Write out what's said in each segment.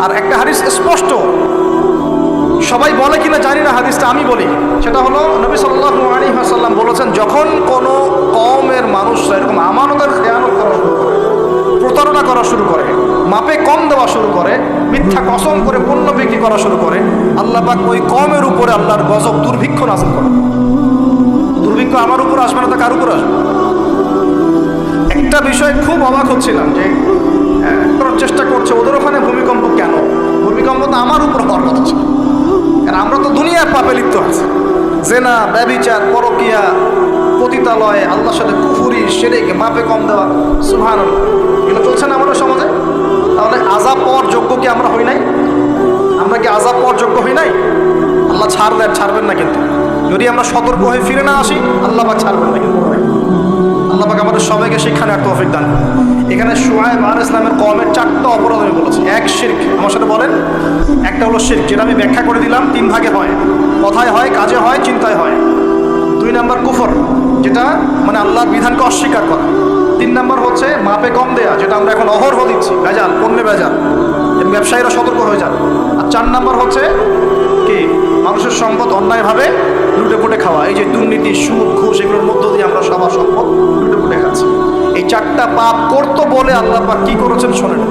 আর একটা হাদিস স্পষ্ট, সবাই বলে কিনা জানি না, হাদিসটা আমি বলি। সেটা হলো নবী সাল্লাল্লাহু আলাইহি ওয়াসাল্লাম বলেছেন, যখন কোনো কওমের মানুষরা এরকম আমানতের খেয়ানত করা শুরু করে, প্রতারণা করা শুরু করে, মাপে কম দেওয়া শুরু করে, মিথ্যা কসম করে পণ্য বিক্রি করা শুরু করে, আল্লাহ পাক ওই কওমের উপরে আল্লাহর গজব, দুর্ভিক্ষ নাযিল করে। দুর্ভিক্ষ আমার উপর আসবে না, তা কার উপর আসবে? একটা বিষয় খুব অবাক হচ্ছিলাম যে করার চেষ্টা করছে, ওদের ওখানে ভূমিকম্প কেন? ভূমিকম্প তো আমার উপর হওয়ার কথা ছিল, কারণ আমরা তো দুনিয়ার পাপে লিপ্ত আছি। জেনা, ব্যভিচার, পরকিয়া, পতিতালয়, আল্লাহর সাথে কুফরি, শিরক, মাপে কম দেওয়া, সুবহানাল্লাহ, এগুলো চলছে না আমাদের সমাজে। তাহলে আযাব পাওয়ার যোগ্য কি আমরা হই নাই? আমরা কি আযাব পাওয়ার যোগ্য হই নাই? আল্লাহ ছাড়বেন না, কিন্তু যদি আমরা সতর্ক হয়ে ফিরে না আসি, আল্লাহ পাক ছাড়বেন না কিন্তু। আল্লাহ পাক আমাদের সবাইকে শিক্ষা নেওয়ার তৌফিক দান। এখানে শুআয়ব আলাইহিস সালামের কওমের 4টা অপরাধ আমি বলেছি। এক, শিরক, আমার সাথে বলেন। একটা হলো শিরক, যেটা আমি ব্যাখ্যা করে দিলাম, 3 ভাগে হয়, কথায় হয়, কাজে হয়, চিন্তায় হয়। 2 নাম্বার কুফর, যেটা মানে আল্লাহর বিধানকে অস্বীকার করা। 3 নাম্বার হচ্ছে মাপে কম দেয়া, যেটা আমরা এখন অহরহ দিচ্ছি, ভেজাল, পণ্যে ভেজাল, ব্যবসায়ীরা সতর্ক হয়ে যান। আর 4 নাম্বার হচ্ছে কি, মানুষের সম্পদ অন্যায়ভাবে লুটে পুটে খাওয়া। এই যে দুর্নীতি, সুদ, ঘুষ, এগুলোর মধ্য দিয়ে আমরা সবার সম্পদ লুটে পুটে খাচ্ছি। এই 4টা পাপ করতো বলে আল্লাহ পাক কি করেছেন শোনেন।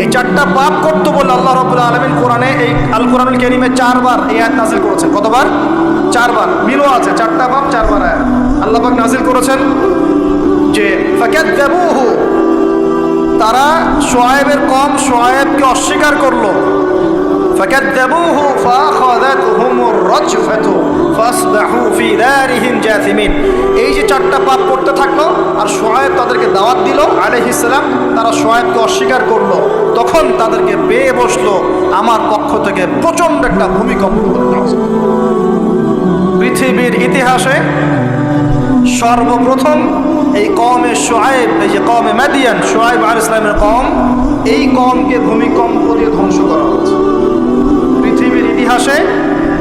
এই 4টা পাপ করতো বলে আল্লাহ রাব্বুল আলামিন কোরআনে, এই আল কোরআনুল কারীমে 4 বার এই আয়াত নাযিল করেছেন। কতবার? 4 বার। মিলও আছে, 4টা পাপ 4 বার আয়াত আল্লাহ পাক নাযিল করেছেন যে ফাকাযযাবুহু, তারা শুআয়বের কওম শুআয়বকে অস্বীকার করলো। ফাকাযযাবুহু ফাআখাযাতহুমুর রাজফাতু ফাসবাহু ফি দারিহিম জাসিমিন। এই যে 4টা পাপ করতে থাকলো, আর শুআয়ব তাদেরকে দাওয়াত দিল আলাইহিস সালাম, তারা শুআয়বকে অস্বীকার করলো, তখন তাদেরকে পেয়ে বসলো আমার পক্ষ থেকে প্রচণ্ড একটা ভূমিকম্প। পৃথিবীর ইতিহাসে সর্বপ্রথম এই কওমে শুআয়ব, এই যে কওমে মাদিয়ান, শুআয়ব আলাইহিস সালামের কওম, এই কওমকে ভূমিকম্প দিয়ে ধ্বংস করা হয়েছে। পৃথিবীর ইতিহাসে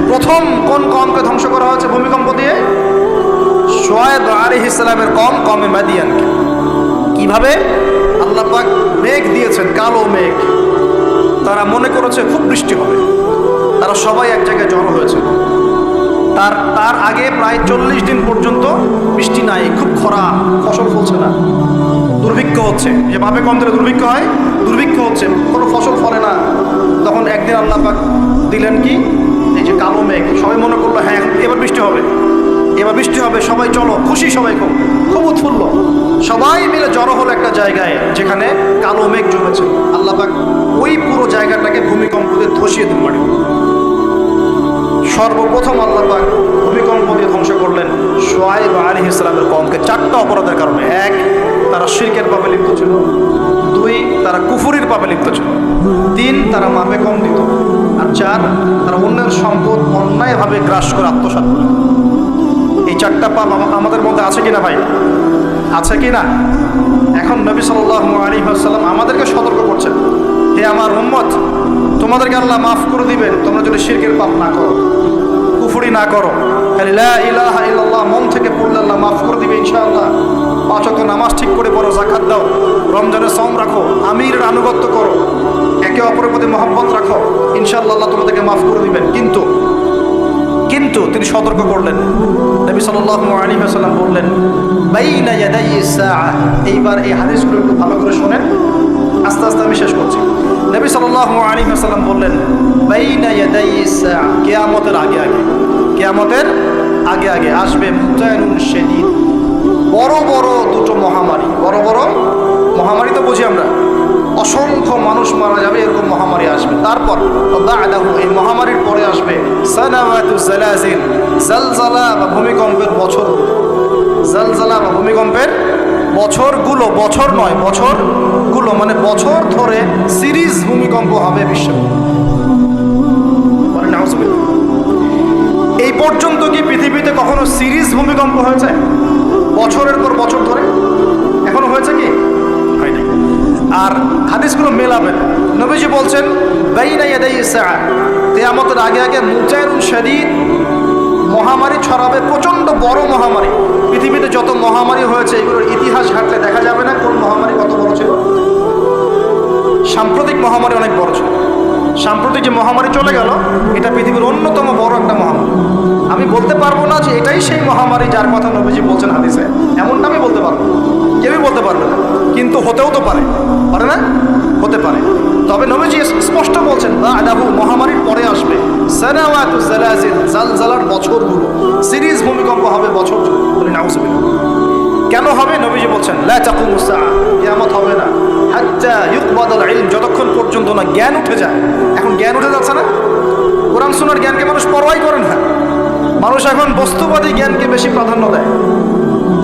প্রথম কোন কওমকে ধ্বংস করা হয়েছে ভূমিকম্প দিয়ে? শুআয়ব আলাইহিস সালামের কওম, কওমে মাদিয়ানকে। কিভাবে? আল্লাহ পাক মেঘ দিয়েছেন, কালো মেঘ। তারা মনে করেছে খুব বৃষ্টি হবে, তারা সবাই এক জায়গায় জড়ো হয়েছে। তার আগে প্রায় 40 দিন পর্যন্ত বৃষ্টি নাই, খুব খরা, ফসল ফলছে না, দুর্ভিক্ষ হচ্ছে। যে মাপে কম দিলে দুর্ভিক্ষ হয়, দুর্ভিক্ষ হচ্ছে, কোনো ফসল ফলে না। তখন একদিন আল্লাহ পাক দিলেন কি, এই যে কালো মেঘ। সবাই মনে করলো হ্যাঁ এবার বৃষ্টি হবে, এবার বৃষ্টি হবে, সবাই চলো, খুশি, সবাই খুব উৎফুল্ল। সবাই মিলে জড়ো হলো একটা জায়গায় যেখানে কালো মেঘ জমেছে। আল্লাহ পাক ওই পুরো জায়গাটাকে ভূমিকম্প দিয়ে ধসিয়ে দিন মাটি। সর্বপ্রথম আল্লাহ পাক ভূমিকম্প দিয়ে ধ্বংস করলেন শুআয়ব আলাইহিস সালামের কওমকে 4টা অপরাধের কারণে। 1, তারা শিরকের পাপে লিপ্ত ছিল। 2, তারা কুফরির পাপে লিপ্ত ছিল। 3, তারা মাপে কম দিত। আর 4, তারা অন্যের সম্পদ অন্যায়ভাবে গ্রাস করে আত্মসাৎ করে। এই 4টা পাপ আমাদের মধ্যে আছে কিনা ভাই? আছে কিনা? এখন নবী সাল্লাল্লাহু আলাইহি ওয়াসাল্লাম আমাদেরকে সতর্ক করছেন, হে আমার উম্মত, তোমাদেরকে আল্লাহ মাফ করে দিবেন তোমরা যদি শিরকের পাপ না করো, কুফরি না করো, খালি লা ইলাহা ইল্লাল্লাহ মন থেকে পড়লে আল্লাহ মাফ করে দিবে ইনশাআল্লাহ। 5 ওয়াক্ত নামাজ ঠিক করে পড়ো, যাকাত দাও, রমজানের সওম রাখো, আমিরের আনুগত্য করো, একে অপরের প্রতি মহব্বত রাখো, ইনশাআল্লাহ আল্লাহ তোমাদেরকে মাফ করে দিবেন। কিন্তু তিনি সতর্ক করলেন। নবী সাল্লাল্লাহু আলাইহি ওয়াসাল্লাম বললেন, বাইনা ইয়াদাইস সাআ। এইবার এই হাদিসগুলো একটু ভালো করে শোনেন, আস্তে আস্তে আমি শেষ করছি। নবী সাল্লাল্লাহু আলাইহি ওয়াসাল্লাম বললেন, বাইনা ইয়াদাইস সাআ, কিয়ামতের আগে আগে, কিয়ামতের আগে আগে আসবে মুতায়নুন শাদীদ, বড় বড় দুটো মহামারী। বড় বড় মহামারী তো বুঝি আমরা, অসংখ্য মানুষ মারা যাবে, এরকম মহামারী আসবে। তারপর এই মহামারীর পরে আসবে সানাওয়াতু জালাজিল, জালজালা বা ভূমিকম্পের বছর। জালজালা বা ভূমিকম্পের বছরগুলো, বছর নয় বছরগুলো, মানে বছর ধরে সিরিজ ভূমিকম্প হবে বিশ্বে। এই পর্যন্ত কি পৃথিবীতে কখনো সিরিজ ভূমিকম্প হয়েছে বছরের পর বছর ধরে? এখনো হয়েছে কি? হয় নাই। আর হাদিসগুলো মেলাবেন। নবীজি বলছেন বাইনা ইয়াদাইস সাআ, কিয়ামতের আগে আগে মুতায়নুন শাদীদ, মহামারী ছড়াবে, প্রচণ্ড বড় মহামারী। পৃথিবীতে যত মহামারী হয়েছে এগুলোর ইতিহাস ঘাটলে দেখা যাবে না কোন মহামারী কত বড় ছিল। সাম্প্রতিক মহামারী অনেক বড় ছিল। সাম্প্রতিক যে মহামারী চলে গেল, এটা পৃথিবীর অন্যতম বড় একটা মহামারী। আমি বলতে পারবো না যে এটাই সেই মহামারী যার কথা নবীজি বলছেন হাদিসে, এমনটা আমি বলতে পারবো, কেউই বলতে পারবে না, কিন্তু হতেও তো পারে, পারে না? হতে পারে। তবে নবীজি স্পষ্ট বলছেন বা'দাহু, মহামারীর পরে আসবে সানাওয়াতু জালাজিল, জালজালার বছরগুলো, সিরিজ ভূমিকম্প হবে বছর জুড়ে। বলি নাউযুবিল্লাহ। কেন হবে? নবীজি বলছেন লা তাকুমুস সাআ, কিয়ামত হবে না হাত্তা ইউকবাদাল ইলম, যতক্ষণ পর্যন্ত না জ্ঞান উঠে যায়। এখন জ্ঞান উঠে যাচ্ছে না, কোরআন সুন্নাহর জ্ঞানকে মানুষ পরোয়াই করে না। মানুষ এখন বস্তুবাদী জ্ঞানকে বেশি প্রাধান্য দেয়,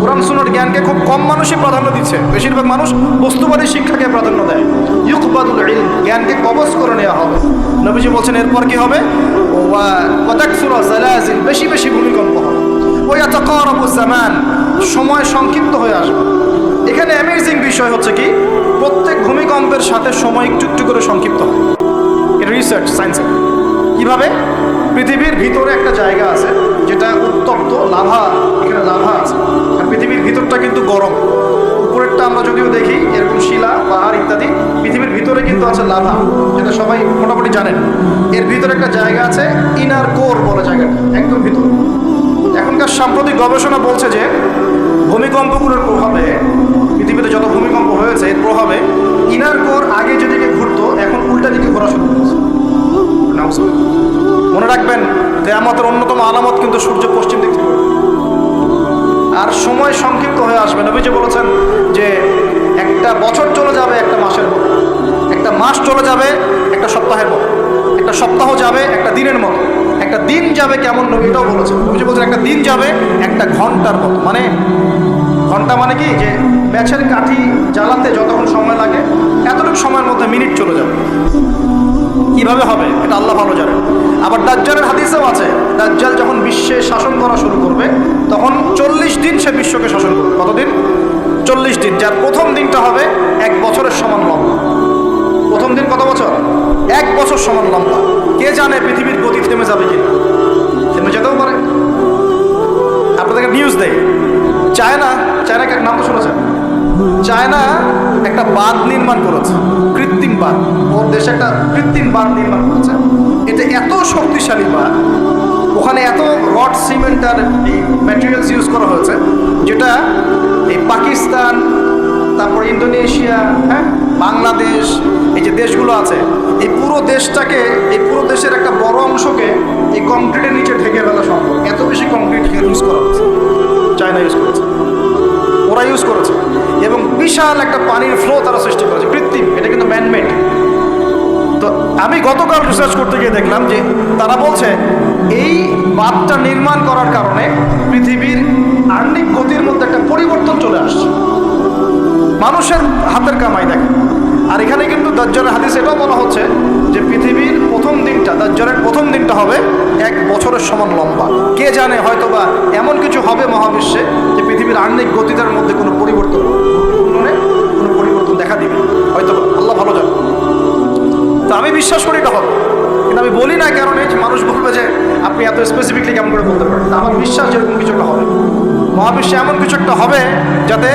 কোরআন সুন্নাহর জ্ঞানকে খুব কম মানুষই প্রাধান্য দিচ্ছে। বেশিরভাগ মানুষ বস্তুবাদী শিক্ষাকে প্রাধান্য দেয়। ইউকবাদুল ইলম, জ্ঞানকে কবজ করে নেওয়া হবে। নবীজি বলছেন এরপর কি হবে? ওয়া তাকসুরা জালাজিল, বেশি বেশি ভূমিকম্প হবে। ওয়া ইয়াতাকারাবুজ জামান, সময় সংক্ষিপ্ত হয়ে আসবে। এখানে অ্যামেজিং বিষয় হচ্ছে কি, প্রত্যেক ভূমিকম্পের সাথে সময় একটু একটু করে সংক্ষিপ্ত হয়। এটা রিসার্চ, সায়েন্সের। কিভাবে? পৃথিবীর ভিতরে একটা জায়গা আছে যেটা উত্তপ্ত, লাভা, এখানে লাভা আছে। আর পৃথিবীর ভিতরটা কিন্তু গরম। উপরেরটা আমরা যদিও দেখি এরকম শিলা, পাহাড় ইত্যাদি, পৃথিবীর ভিতরে কিন্তু আছে লাভা, যেটা সবাই মোটামুটি জানেন। এর ভিতরে একটা জায়গা আছে, ইনার কোর বলে জায়গাটা, একদম ভিতরে। এখনকার সাম্প্রতিক গবেষণা বলছে যে ভূমিকম্পগুলোর প্রভাবে, পৃথিবীতে যত ভূমিকম্প হয়েছে এর প্রভাবে ইনার কোর আগে যেদিকে ঘুরতো এখন উল্টা দিকে ঘোরা শুরু করেছে। মনে রাখবেন কিয়ামতের অন্যতম আলামত কিন্তু সূর্য পশ্চিম দিক থেকে, আর সময় সংক্ষিপ্ত হয়ে আসবে। নবীজি বলেছেন যে একটা বছর চলে যাবে একটা মাসের মতো, একটা মাস চলে যাবে একটা সপ্তাহের মতো, একটা সপ্তাহ যাবে একটা দিনের মতো, একটা দিন যাবে কেমন, নবীটাও বলেছেন। নবীজি বলছেন একটা দিন যাবে একটা ঘন্টার মতো। মানে ঘন্টা মানে কি, যে ম্যাচের কাঠি জ্বালাতে যতক্ষণ সময় লাগে এতটুকু সময়ের মধ্যে মিনিট চলে যাবে। কিভাবে হবে এটা আল্লাহ ভালো জানেন। আবার দাজ্জালের হাদিসেও আছে, দাজ্জাল যখন বিশ্বে শাসন করা শুরু করবে তখন 40 দিন সে বিশ্বকে শাসন করবে। কতদিন? 40 দিন, যার প্রথম দিনটা হবে 1 বছরের সমান লম্বা। প্রথম দিন কত বছর? 1 বছর সমান লম্বা। কে জানে পৃথিবীর গতি থেমে যাবে কিনা, থেমে যেতেও পারে। আপনাদেরকে নিউজ দেয়, চায়নাকে নাম তো শুনেছেন, চায়না একটা বাঁধ নির্মাণ করেছে, কৃত্রিম বাঁধ। ওর দেশে একটা কৃত্রিম বাঁধ নির্মাণ করেছে। এটা এত শক্তিশালী বাঁধ, ওখানে এত রড, সিমেন্ট আর এই ম্যাটেরিয়ালস ইউজ করা হয়েছে, যেটা এই পাকিস্তান, তারপর ইন্দোনেশিয়া, হ্যাঁ, বাংলাদেশ, এই যে দেশগুলো আছে, এই পুরো দেশটাকে, এই পুরো দেশের একটা বড় অংশকে এই কংক্রিটের নিচে ঢেকে ফেলা সম্ভব। এত বেশি কংক্রিট ইউজ করা হয়েছে, চায়না ইউজ করেছে, ওরা ইউজ করেছে। এবং বিশাল একটা পানির ফ্লো তারা সৃষ্টি করেছে, কৃত্রিম, এটা কিন্তু ম্যানমেড। তো আমি গতকাল রিসার্চ করতে গিয়ে দেখলাম যে তারা বলছে এই বাঁধটা নির্মাণ করার কারণে পৃথিবীর আর্নিক গতির মধ্যে একটা পরিবর্তন চলে আসছে। মানুষের হাতের কামাই দেখে। আর এখানে কিন্তু দাজ্জালের হাদিস এটাও বলা হচ্ছে যে পৃথিবীর প্রথম দিনটা, দাজ্জালের প্রথম দিনটা হবে 1 বছরের সমান লম্বা। কে জানে, হয়তো বা এমন কিছু হবে মহাবিশ্বে যে পৃথিবীর আর্নিক গতিটার মধ্যে কোনো পরিবর্তন দেখা দিবে, হয়তো আল্লাহ ভালো জানে। তো আমি বিশ্বাস করি এটা হবে, কিন্তু আমি বলি না কারণে যে মানুষ বলবে যে আপনি এত স্পেসিফিকলি কেমন করে বলতে পারেন। আমার বিশ্বাস যেরকম কিছু একটা হবে, মহাবিশ্বে এমন কিছু একটা হবে যাতে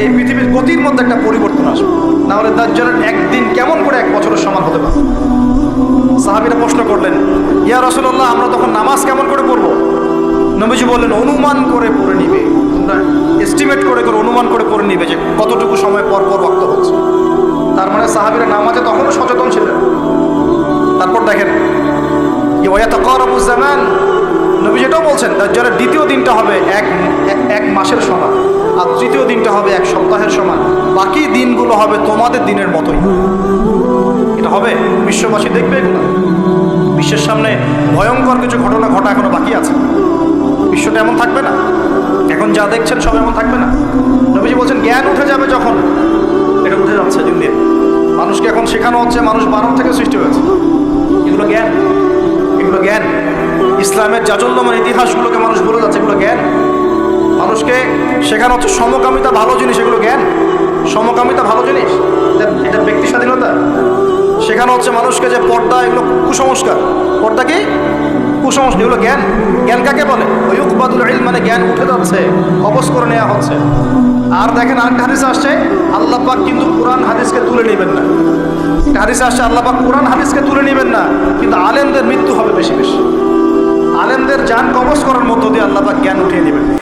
এই পৃথিবীর গতির মধ্যে একটা পরিবর্তন আসবে। না হলে দাজ্জালের একদিন কেমন করে 1 বছরের সমান হতে পারে? সাহাবীরা প্রশ্ন করলেন, ইয়া রাসূলুল্লাহ, আমরা তখন নামাজ কেমন করে পড়বো? নবীজি বললেন, অনুমান করে পড়ে নিবে, তোমরা এস্টিমেট করে অনুমান করে পড়ে নিবে যে কতটুকু সময় পর পর ওয়াক্ত হচ্ছে। তার মানে সাহাবীরা নামাজে তখনও সচেতন ছিলেন। তারপর দেখেন ওয়ায়াতাকারাবুজ জামান, নবী যেটাও বলছেন দাজ্জালের দ্বিতীয় দিনটা হবে এক মাসের সমান, আর তৃতীয় দিনটা হবে 1 সপ্তাহের সমান। বাকি দিনগুলো হবে তোমাদের দিনের মতোই। এটা হবে, বিশ্ববাসী দেখবে এগুলো। বিশ্বের সামনে ভয়ঙ্কর কিছু ঘটনা ঘটা এখনো বাকি আছে। বিশ্বটা এমন থাকবে না, এখন যা দেখছেন সব এমন থাকবে না। নবীজি বলছেন জ্ঞান উঠে যাবে যখন, এটা উঠে যাচ্ছে দিন দিন। মানুষকে এখন শেখানো হচ্ছে মানুষ বানর থেকে সৃষ্টি হয়েছে। এগুলো জ্ঞান, এগুলো জ্ঞান। ইসলামের জাজল্যমান ইতিহাসগুলোকে মানুষ বলে যাচ্ছে, এগুলো জ্ঞান। মানুষকে শেখানো হচ্ছে সমকামিতা ভালো জিনিস, এগুলো জ্ঞান। সমকামিতা ভালো জিনিস, এটা ব্যক্তি স্বাধীনতা। শেখানো হচ্ছে মানুষকে যে পর্দা, এগুলো কুসংস্কার। পর্দা কি? কুসংস্কার, এগুলো জ্ঞান। জ্ঞান কাকে বলে? ইউকবাদুল ইলম মানে জ্ঞান উঠে যাচ্ছে, কবজ করে নেওয়া হচ্ছে। আর দেখেন আরেকটা হাদিস আসছে, আল্লাহ পাক কিন্তু কোরআন হাদিসকে তুলে নেবেন না। একটা হাদিসে আসছে আল্লাহ পাক কোরআন হাদিসকে তুলে নেবেন না, কিন্তু আলেমদের মৃত্যু হবে বেশি বেশি। আলেমদের জান কবজ করার মধ্য দিয়ে আল্লাহ পাক জ্ঞান উঠিয়ে নেবেন।